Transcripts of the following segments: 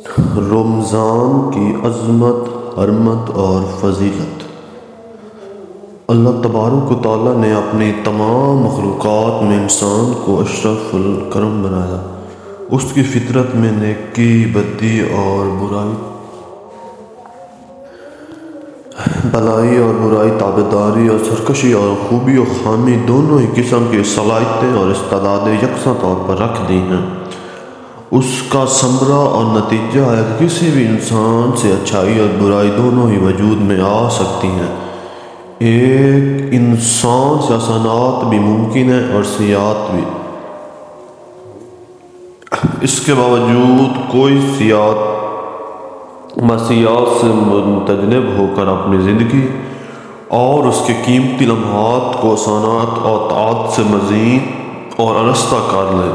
رمضان کی عظمت، حرمت اور فضیلت۔ اللہ تبارک و تعالیٰ نے اپنی تمام مخلوقات میں انسان کو اشرف الکرم بنایا۔ اس کی فطرت میں نیکی، بدی اور بھلائی اور برائی، تابعداری اور سرکشی اور خوبی و خامی دونوں ہی قسم کی صلاحیتیں اور استعدادیں یکساں طور پر رکھ دی ہیں۔ اس کا ثمرہ اور نتیجہ ہے کہ کسی بھی انسان سے اچھائی اور برائی دونوں ہی وجود میں آ سکتی ہیں۔ ایک انسان سے حسنات بھی ممکن ہیں اور سیئات بھی۔ اس کے باوجود کوئی مسیحات سے متجنب ہو کر اپنی زندگی اور اس کے قیمتی لمحات کو حسنات اور طاعت سے مزید اور آراستہ کر لے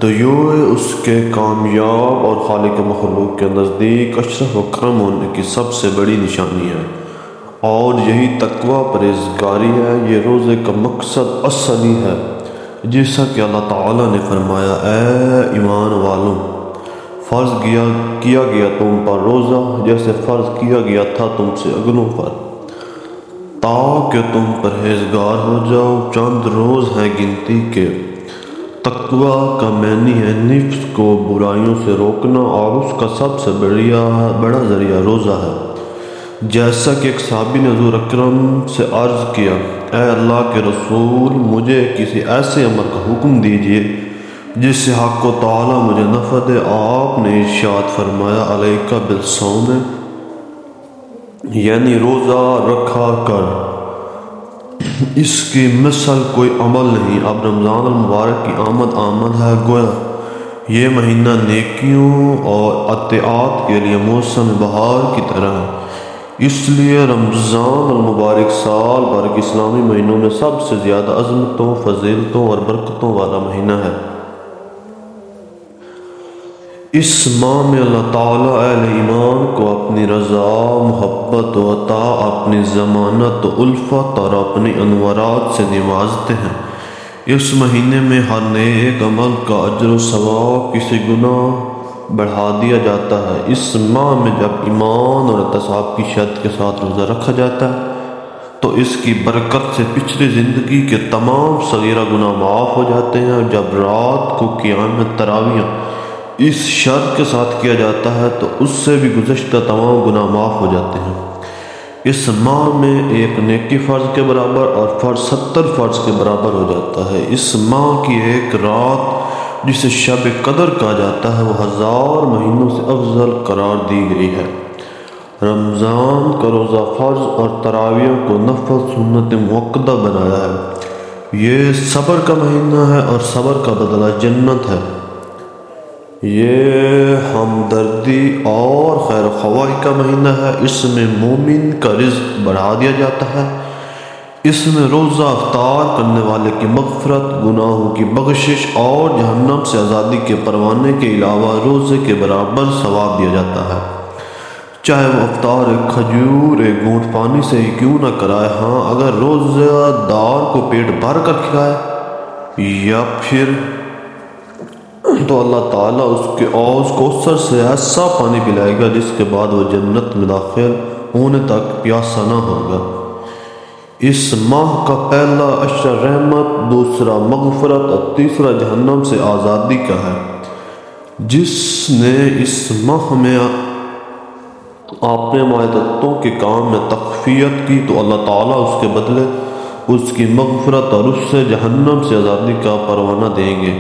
تو یہ اس کے کامیاب اور خالق مخلوق کے نزدیک اشرف و کرم ہونے کی سب سے بڑی نشانی ہے، اور یہی تقویٰ پرہیزگاری ہے۔ یہ روزے کا مقصد اصلی ہے، جیسا کہ اللہ تعالیٰ نے فرمایا: اے ایمان والو، فرض کیا گیا تم پر روزہ جیسے فرض کیا گیا تھا تم سے اگلوں پر، تاکہ تم پرہیزگار ہو جاؤ۔ چند روز ہیں گنتی کے۔ تقویٰ کا معنی ہے نفس کو برائیوں سے روکنا، اور اس کا سب سے بڑا ذریعہ روزہ ہے۔ جیسا کہ ایک صحابی نے حضور اکرم سے عرض کیا: اے اللہ کے رسول، مجھے کسی ایسے عمل کا حکم دیجیے جس سے حق و تعالی مجھے نفع دے۔ آپ نے ارشاد فرمایا: علیک بالصوم، یعنی روزہ رکھا کر، اس کی مثل کوئی عمل نہیں۔ اب رمضان المبارک کی آمد ہے، گویا یہ مہینہ نیکیوں اور اطاعت کے لیے موسم بہار کی طرح ہے۔ اس لیے رمضان المبارک سال بھر کے اسلامی مہینوں میں سب سے زیادہ عظمتوں، فضیلتوں اور برکتوں والا مہینہ ہے۔ اس ماہ میں اللہ تعالیٰ اہل ایمان کو اپنی رضا، محبت و عطا، اپنی ضمانت و الفت اور اپنی انوارات سے نوازتے ہیں۔ اس مہینے میں ہر نیک عمل کا اجر و ثواب کسی گنا بڑھا دیا جاتا ہے۔ اس ماہ میں جب ایمان اور احتساب کی شرط کے ساتھ روزہ رکھا جاتا ہے تو اس کی برکت سے پچھلی زندگی کے تمام صغیرہ گناہ معاف ہو جاتے ہیں، اور جب رات کو قیام تراویح اس شرط کے ساتھ کیا جاتا ہے تو اس سے بھی گزشتہ تمام گناہ معاف ہو جاتے ہیں۔ اس ماہ میں ایک نیکی فرض کے برابر اور فرض 70 فرض کے برابر ہو جاتا ہے۔ اس ماہ کی ایک رات جسے شب قدر کہا جاتا ہے، وہ 1000 مہینوں سے افضل قرار دی گئی ہے۔ رمضان کا روزہ فرض اور تراویح کو نفل سنت مؤکدہ بنایا ہے۔ یہ صبر کا مہینہ ہے اور صبر کا بدلہ جنت ہے۔ یہ ہمدردی اور خیر خواہی کا مہینہ ہے۔ اس میں مومن کا رزق بڑھا دیا جاتا ہے۔ اس میں روزہ افطار کرنے والے کی مغفرت، گناہوں کی بخشش اور جہنم سے آزادی کے پروانے کے علاوہ روزے کے برابر ثواب دیا جاتا ہے، چاہے وہ افطار ایک کھجور، ایک گھونٹ پانی سے ہی کیوں نہ کرائے۔ ہاں، اگر روزہ دار کو پیٹ بھر کر کھلائے یا پھر تو اللہ تعالیٰ اس کو کوثر سے ایسا پانی پلائے گا جس کے بعد وہ جنت میں داخل ہونے تک پیاسا نہ ہوگا۔ اس ماہ کا پہلا عشر رحمت، دوسرا مغفرت اور تیسرا جہنم سے آزادی کا ہے۔ جس نے اس ماہ میں اپنے معدتوں کے کام میں تخفیت کی تو اللہ تعالیٰ اس کے بدلے اس کی مغفرت اور اس سے جہنم سے آزادی کا پروانہ دیں گے۔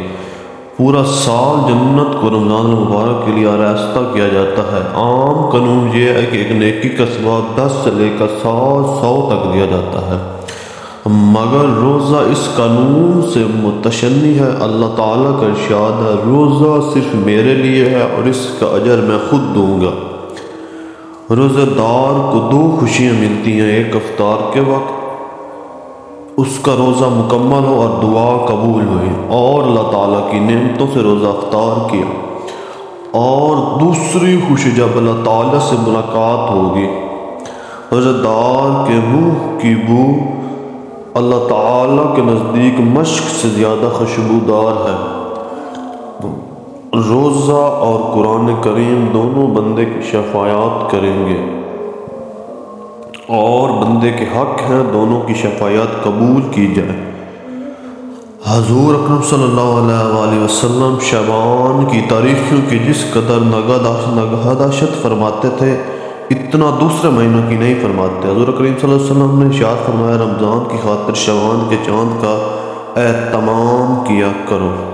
پورا سال جنت کو رمضان المبارک کے لیے آراستہ کیا جاتا ہے۔ عام قانون یہ ہے کہ ایک نیکی کا ثواب 10 سے لے کر 100 تک دیا جاتا ہے، مگر روزہ اس قانون سے متشنع ہے۔ اللہ تعالیٰ کا ارشاد ہے: روزہ صرف میرے لیے ہے اور اس کا اجر میں خود دوں گا۔ روزہ دار کو 2 خوشیاں ملتی ہیں: ایک افطار کے وقت اس کا روزہ مکمل ہو اور دعا قبول ہوئی، اور اللہ تعالیٰ کی نعمتوں سے روزہ افطار کیا، اور دوسری خوشی جب اللہ تعالیٰ سے ملاقات ہوگی۔ روزہ دار کے منہ کی بو اللہ تعالیٰ کے نزدیک مشک سے زیادہ خوشبودار ہے۔ روزہ اور قرآن کریم دونوں بندے کی شفاعت کریں گے، اور بندے کے حق ہیں دونوں کی شفاعت قبول کی جائے۔ حضور اکرم صلی اللہ علیہ وآلہ وسلم شعبان کی تاریخیوں کی جس قدر نگہداشت فرماتے تھے اتنا دوسرے مہینوں کی نہیں فرماتے۔ حضور کریم صلی اللہ علیہ وسلم نے ارشاد فرمایا رمضان کی خاطر شعبان کے چاند کا اہتمام کیا کرو۔